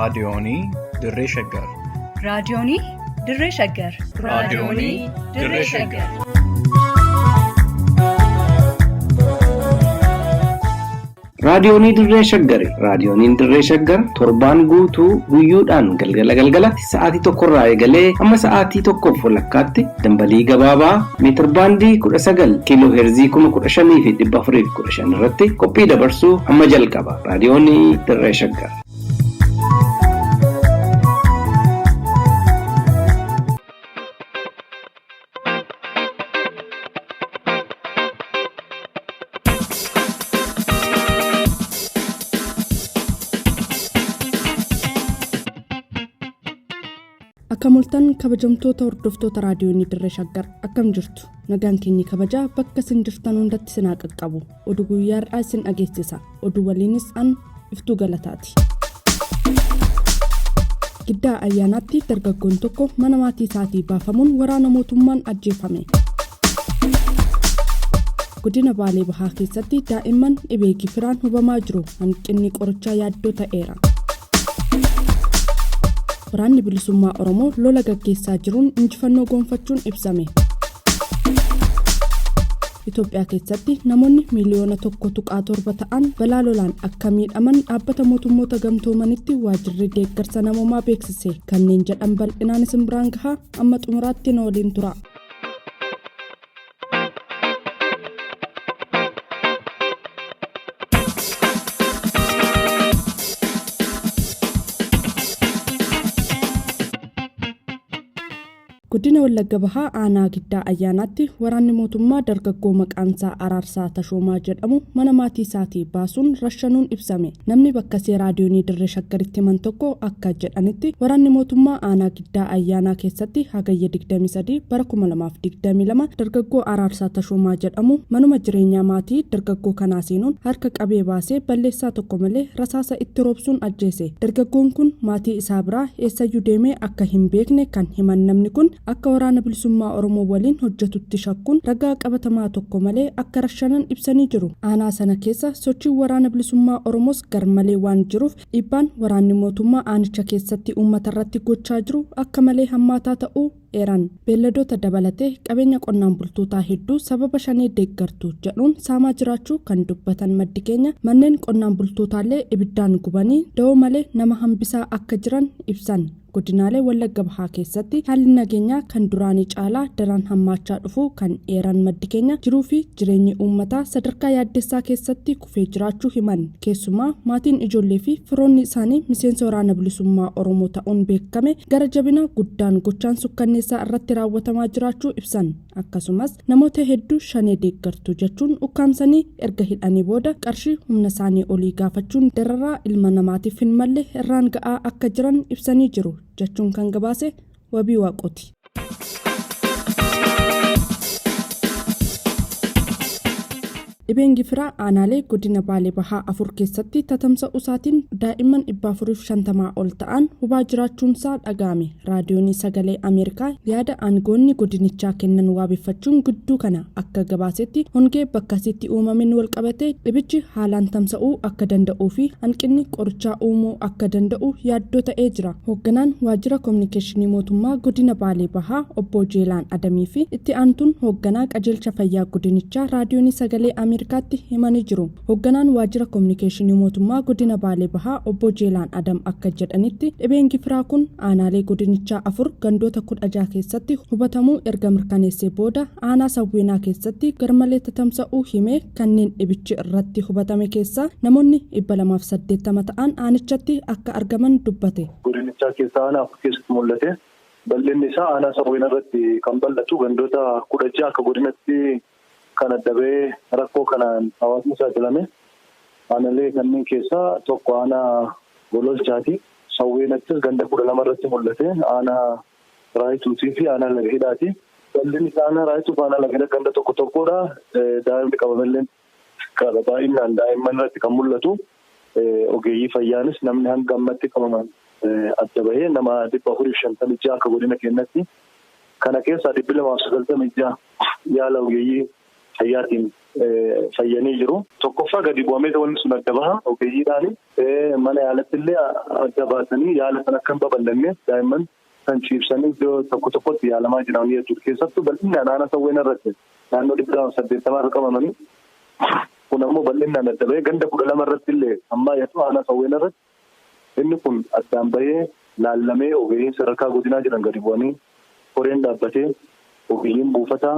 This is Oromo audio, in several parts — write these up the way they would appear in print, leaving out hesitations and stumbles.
raadiyoonii Dirree Shaggar. Raadiyoonii Dirree Shaggar. Raadiyoonii Dirree Shaggar. Raadiyoonii Dirree Shaggar. Raadiyooniin Dirree Shaggar torbaan guutuu guyyoodhaan galgalatti sa'aatii tokkorraa eegalee amma sa'aatii tokkoof walakkaatti dambalii gabaabaa meetir baandii 19 kiiloo heerzii 15,415 irratti qophii dabarsuu amma jalqaba. Raadiyoonii Dirree Shaggar. Akka mul'atan kabajamtoota hordoftoota raadiyoonii Dirree Shaggar akkam jirtu nagaan keenya kabajaa bakka isin jirtan hundatti isin qaqqabu oduu guyyaadhaa isin dhageessisa oduu waliinis an iftuu galataati. Giddaa ayyaanaatti dargaggoon tokko mana maatii isaatii baafamuun waraana mootummaan ajjeefame. Godina Baalee Bahaa keessatti daa'imman dhibee gifiraan hubamaa jiru hanqinni qorichaa yaaddoo ta'eera. Waraanni bilisummaa Oromoo lola gaggeessaa jiruun injifannoo gonfachuun ibsame. Itoophiyaa keessatti namoonni miliyoona 1.7 ta'an balaa lolaan akka miidhaman dhaabbata mootummoota gamtoomanitti waajjirri deeggarsa namoomaa beeksise. Kanneen jedhan bal'inaan isin biraan gahaa amma xumuraatti na waliin tura. Godina Wallagga Bahaa aanaa Giddaa ayyaanaatti waraanni mootummaa dargaggoo maqaansaa Araarsaa Tashoomaa jedhamu mana maatii isaatii baasuun rashanuun ibsame. Namni bakka see raadiyoonii Dirree Shaggaritti himan tokko akka jedhanitti waraanni mootummaa aanaa Giddaa ayyaanaa keessatti hagayya 23 bara 2022 dargaggoo Araarsaa Tashoomaa jedhamu manuma jireenyaa maatii dargaggoo kanaa seenuun harka qabee baasee balleessaa tokko malee rasaasa itti roobsuun ajjeese. Dargaggoon kun maatii isaa biraa eessayyuu deemee akka hin beekne kan himan namni kun akka waraana bilisummaa Oromoo waliin hojjetutti shakkuun ragaa qabatamaa tokko malee akka rashanan ibsanii jiru. Aanaa sana keessa sochii waraana bilisummaa Oromoos garmalee waan jiruuf dhiibbaan waraanni mootummaa aanicha keessatti uummata irratti gochaa jiru akka malee hammaataa ta'uu eeran. Beelladoota dabalatee qabeenya qonnaan bultootaa hedduu sababa shanee deeggartu jedhuun saamaa jiraachuu kan dubbatan maddi keenya manneen qonnaan bultootaallee ibiddaan gubanii da'oo malee nama hambisaa akka jiran ibsan. Godinaalee Wallagga Bahaa keessatti haalli nageenyaa kan duraanii caalaa daran hammaachaa dhufu kan eeran maddi keenya jiruu fi jireenyi uummataa sadarkaa yaaddessaa keessatti kufee jiraachuu himan. Keessumaa maatiin ijoollee fi firoonni isaanii miseensa waraana bilisummaa Oromoo ta'uun beekame gara jabina guddaan gochaan sukkanneessaa irratti raawwatamaa jiraachuu ibsan. Akkasumas namoota hedduu shanee deeggartu jechuun ukkaamsanii erga hidhanii booda qarshii humna isaanii olii gaafachuun dararaa ilma namaatiif hin malle irraan ga'aa akka jiran ibsanii jiru. Jechuun kan gabaase Wabii Waaqooti. Dhibeen gifiraa aanaalee godina Baalee Bahaa 4 keessatti tatamsa'uu isaatiin daa'imman 450 ol ta'an hubaa jiraachuunsaa dhaga'ame. Raadiyoonii Sagalee Ameerikaa yaada aangoonni godinichaa kennan waabeffachuun gidduu kana akka gabaasetti hongee bakkasitti uumameen wal qabatee dhibichi haalaan tamsa'uu akka danda'uu fi hanqinni qorichaa uumuu akka danda'u yaaddoo ta'ee jira. Hoogganaan waajjira kominikeeshinii mootummaa godina Baalee Bahaa obbo Jeelaan Adamii fi itti aantuun hoogganaa qajeelcha fayyaa godinichaa raadiyoonii Sagalee Ameerikaatti himanii jiru. Hoogganaan waajjira kominikeeshinii mootummaa godina Baalee Bahaa obbo Jeelaan Adam akka jedhanitti dhibeen gifiraa kun aanaalee godinichaa 4 gandoota 16 keessatti hubatamuu erga mirkaneessee booda aanaa Sawweenaa keessatti garmalee tatamsa'uu himee kanneen dhibichi irratti hubatame keessaa namoonni 280 ta'an aanichatti akka argaman dubbate. Godinichaa keessaa aanaa 4 keessatti mul'ate. Bal'inni isaa aanaa Sawweenaa irratti kan bal'atu gandoota 16 akka godinatti kan addabee rakkoo kanaan hawaasni saaxilame. Aanaalee kanneen keessaa tokko aanaa Gololchaati. Sawweenattis ganda 12 irratti mul'ate. Aanaa Raayituutii fi aanaa Laga Hidhaati. Bal'inni isaa aanaa Raayituu fi aanaa Laga Hidhaa ganda tokkodha. Daa'imni qabamallee baay'inaan daa'imman irratti kan mul'atu. Ogeeyyii fayyaanis namni hanga ammatti qabaman adda bahee nama 456 akka godina keenyatti. Kana keessaa 296 yaala ogeeyyii fayyaatiin fayyanii jiru. Tokkoffaa gadi bu'amee wanti sun adda baha ogeeyyiidhaan mana yaalatti illee adda baasanii yaala sana akka hin babal'anne daa'imman kan ciibsanii iddoo tokko tokkotti yaalamaa jiran jechuudha. Keessattuu bal'inaan aanaa sawween irratti naannoo 280 irra qabamanii kun ammoo bal'inaan adda bahee ganda 12 irratti illee ammaa yeroo aanaa sawween irratti inni kun addaan bahee laallamee ogeeyyiin sadarkaa godinaa jiran gadi bu'anii koreen dhaabbatee ogeeyyiin buufataa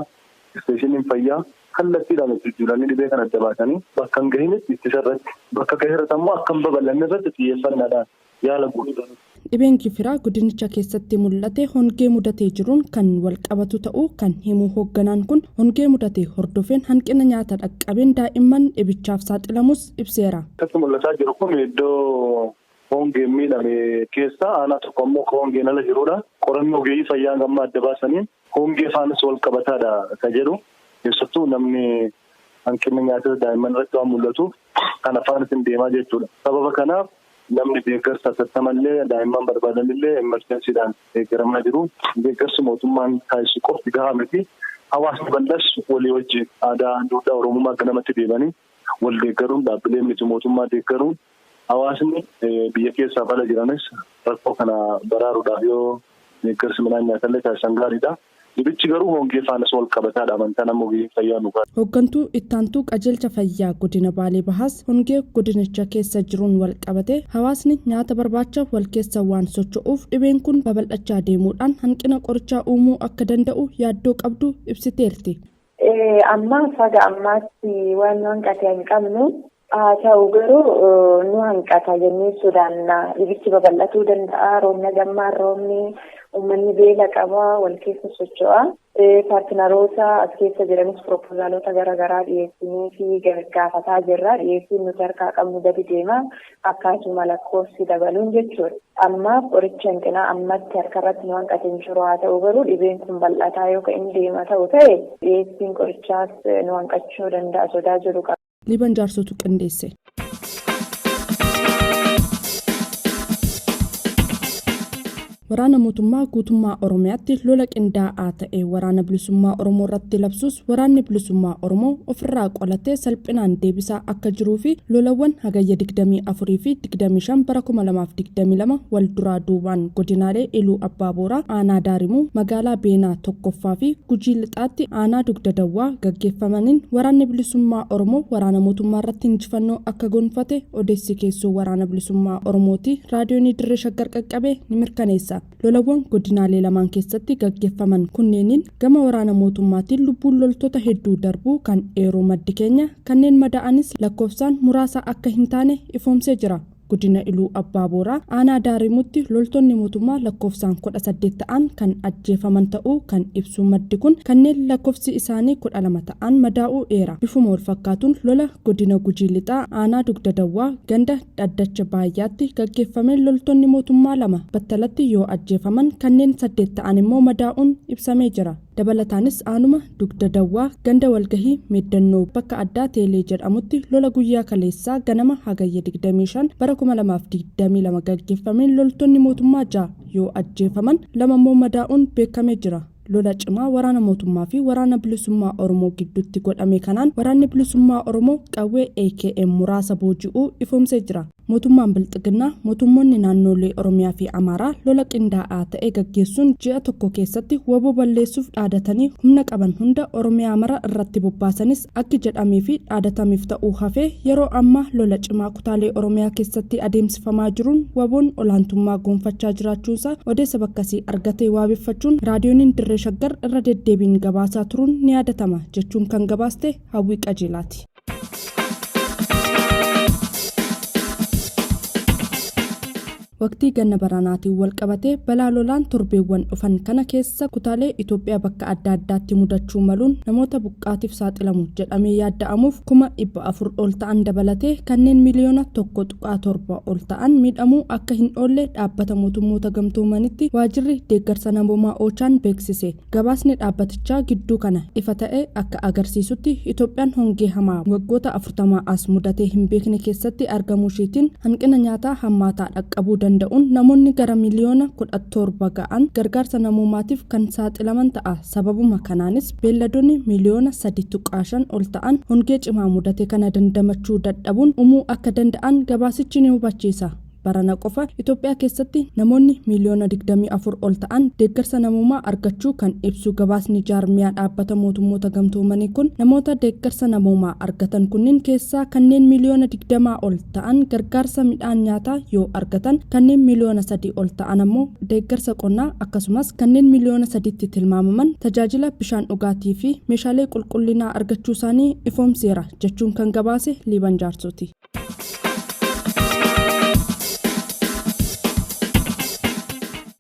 isteeshiniin fayyaa kallattiidhaan hojjechuudhaan dhibee kan adda baasanii bakka hin gahinetti ittisa irratti bakka gaheerratti ammoo akka hin babal'anne irratti xiyyeeffannaadhaan yaala godhuudhaan. Dhibeen gifiraa godinicha keessatti mul'ate hongee mudatee jiruun kan wal qabatu ta'uu kan himu hoogganaan kun hongee mudatee hordofeen hanqina nyaata dhaqqabeen daa'imman dhibichaaf saaxilamus ibseera. Akkatti mul'ataa jiru kun iddoo hongeen miidhame keessaa aanaa tokko ammoo hongeen ala jirudha. Qorannoo ogeeyyii fayyaa gammaa adda baasanii hongee faanis wal qabataadha kan jedhu. Keessattuu namni hanqinni nyaataa daa'imman irratti waan mul'atuuf kan afaanis hin deemaa jechuudha. Sababa kanaaf namni deeggarsa tattamallee daa'imman barbaadanillee emerjensiidhaan deeggaramaa jiru. Deeggarsi mootummaan taasisu qofti gahaa miti. Hawaasni bal'as walii wajjin aadaa duudhaa Oromummaa akka namatti deemanii wal deeggaruun dhaabbilee miti mootummaa deeggaruun hawaasni biyya keessaa bala jiranis rakkoo kana baraaruudhaaf yoo deeggarsi midhaan nyaatallee taasisan gaariidha. Dibichi garuu hongee faanas wal qabataadha amantaa nama ogeeyyii fayyaa nu qabu. Hooggantuu ittaantuu qajeelcha fayyaa godina Baalee Bahaas hongee godinicha keessa jiruun wal qabate hawaasni nyaata barbaacha wal keessa waan socho'uuf dhibeen kun babal'achaa deemuudhaan hanqina qorichaa uumuu akka danda'u yaaddoo qabdu ibsiteerti. Amma faga ammaatti waan hanqatee hin qabnu haa ta'u garuu nu hanqata jennee sodaanna. Dhibichi babal'atuu danda'a. Roobna gammaa roobni uummanni beela qaba wal keessa socho'a. Paartinaroota as keessa jiranis piroopoozaalota garaagaraa dhiyeessinii fi gaafataa jirra. Dhiyeessiin nuti harkaa qabnu gadi deema akkasuma lakkoofsi dabaluun jechuudha. Ammaaf qoricha hanqinaa ammatti harkarratti nu hanqate hin jiru. Haa ta'u garuu dhibeen kun bal'ataa yoo inni deema ta'u ta'e dhiyeessiin qorichaas nu hanqachuu danda'a sodaa jiru qaba. Liban jaarsotu qindeesse. Waraana mootummaa guutummaa Oromiyaatti lola qindaa'aa ta'e waraana bilisummaa Oromoo irratti labsuus waraanni bilisummaa Oromoo ofirraa qolatee salphinaan deebisaa akka jiruu fi lolawwan hagayya 24 fi 25 bara 2022 wal duraa duubaan godinaalee Iluu Abbaa Booraa, Aanaa Daarimuu, magaalaa Beenaa Tokkoffaa fi Gujii Lixaatti Aanaa Dugda Dawwaa gaggeeffamaniin waraanni bilisummaa Oromoo waraana mootummaa irratti injifannoo akka gonfate odeessi keessoo waraana bilisummaa Oromooti raadiyoonii Dirree Shaggar qaqqabee ni mirkaneessa. Lolawwan godinaalee lamaan keessatti gaggeeffaman kunneeniin gama waraana mootummaatiin lubbuun loltoota hedduu darbuu kan eeroo maddi keenya kanneen madaa'anis lakkoofsaan muraasa akka hin taane ifoomsee jira. Godina Iluu Abbaa Booraa Aanaa Daarimuutti loltoonni mootummaa lakkoofsaan 18 ta'an kan ajjeefaman ta'uu kan ibsu maddi kun kanneen lakkoofsi isaanii 12 ta'an madaa'uu eera. Bifuma wal fakkaatuun lola godina Gujii Lixaa Aanaa Dugda Dawwaa ganda Dhaddacha Baayyaatti gaggeeffameen loltoonni mootummaa 2 battalatti yoo ajjeefaman kanneen 8 ta'an immoo madaa'uun ibsamee jira. Dabalataanis aanuma Dugda Dawwaa ganda walgahii meeddannoo bakka addaa Teelee jedhamutti lola guyyaa kaleessaa ganama hagayya 25 bara 2022 gaggeeffameen loltoonni mootummaa 6 yoo ajjeefaman 2 immoo madaa'uun beekamee jira. Lola cimaa waraana mootummaa fi waraana bilisummaa Oromoo gidduutti godhame kanaan waraanni bilisummaa Oromoo qawwee AKM muraasa booji'uu ifoomsee jira. Mootummaan Bilxiginnaa mootummoonni naannolee Oromiyaa fi Amaaraa lola qindaa'aa ta'e gaggeessuun ji'a tokko keessatti waboo balleessuuf dhaadatanii humna qaban hunda Oromiyaa mara irratti bobbaasanis akka jedhamee fi dhaadatamiif ta'uu hafee yeroo ammaa lola cimaa kutaalee Oromiyaa keessatti adeemsifamaa jiruun waboon olaantummaa gonfachaa jiraachuusaa odeessa bakkasii argatee waabeffachuun raadiyooniin Dirree Shaggar irra deddeebiin gabaasaa turuun ni yaadatama jechuun kan gabaaste Hawwii Qajeelaati. Waqtii ganna baranaatiin wal qabatee balaa lolaan torbeewwan dhufan kana keessa kutaalee Itoophiyaa bakka adda addaatti mudachuu maluun namoota buqqaatiif saaxilamu jedhamee yaadda'amuuf 400 ol ta'an dabalatee kanneen miliyoona 1.7 ol ta'an miidhamuu akka hin oolle dhaabbata mootummoota gamtoomanitti waajirri deeggarsa namoomaa Oochaan beeksise. Gabaasni dhaabbatichaa gidduu kana ifa ta'e akka agarsiisutti Itoophiyaan hongee hamaa waggoota 40 as mudatee hin beekne keessatti argamuu isheetiin hanqina nyaataa hammaataa dhaqqabuu danda'uun namoonni gara miliyoona 17 ga'an gargaarsa namoomaatiif kan saaxilaman ta'a. Sababuma kanaanis beelladoonni miliyoona 3.5 ol ta'an hongee cimaa mudate kana dandamachuu dadhabuun uumuu akka danda'an gabaasichi ni hubachiisa. Barana qofa Itoophiyaa keessatti namoonni miliyoona 24 ol ta'an deeggarsa namoomaa argachuu kan ibsu gabaasni jaarmiyaa dhaabbata mootummoota gamtoomanii kun namoota deeggarsa namoomaa argatan kunniin keessaa kanneen miliyoona 20 ol ta'an gargaarsa midhaan nyaataa yoo argatan kanneen miliyoona 3 ol ta'an ammoo deeggarsa qonnaa akkasumas kanneen miliyoona 3tti tilmaamaman tajaajila bishaan dhugaatii fi meeshaalee qulqullinaa argachuu isaanii ifoomseera jechuun kan gabaase Liiban Jaarsooti.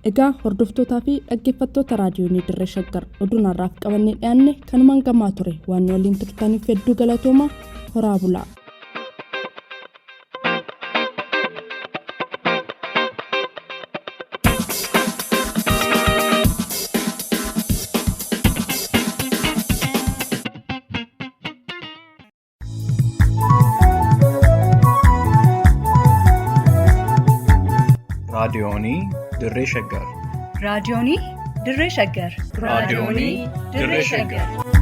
Egaa hordoftootaa fi dhaggeeffattoota raadiyoonii Dirree Shaggar oduun har'aaf qabannee dhiyaanne kanumaan gamaa ture waan waliin turtaniif hedduu galatooma horaa bulaa. raadiyoonii Dirree Shaggar. raadiyoonii Dirree Shaggar. raadiyoonii Dirree Shaggar.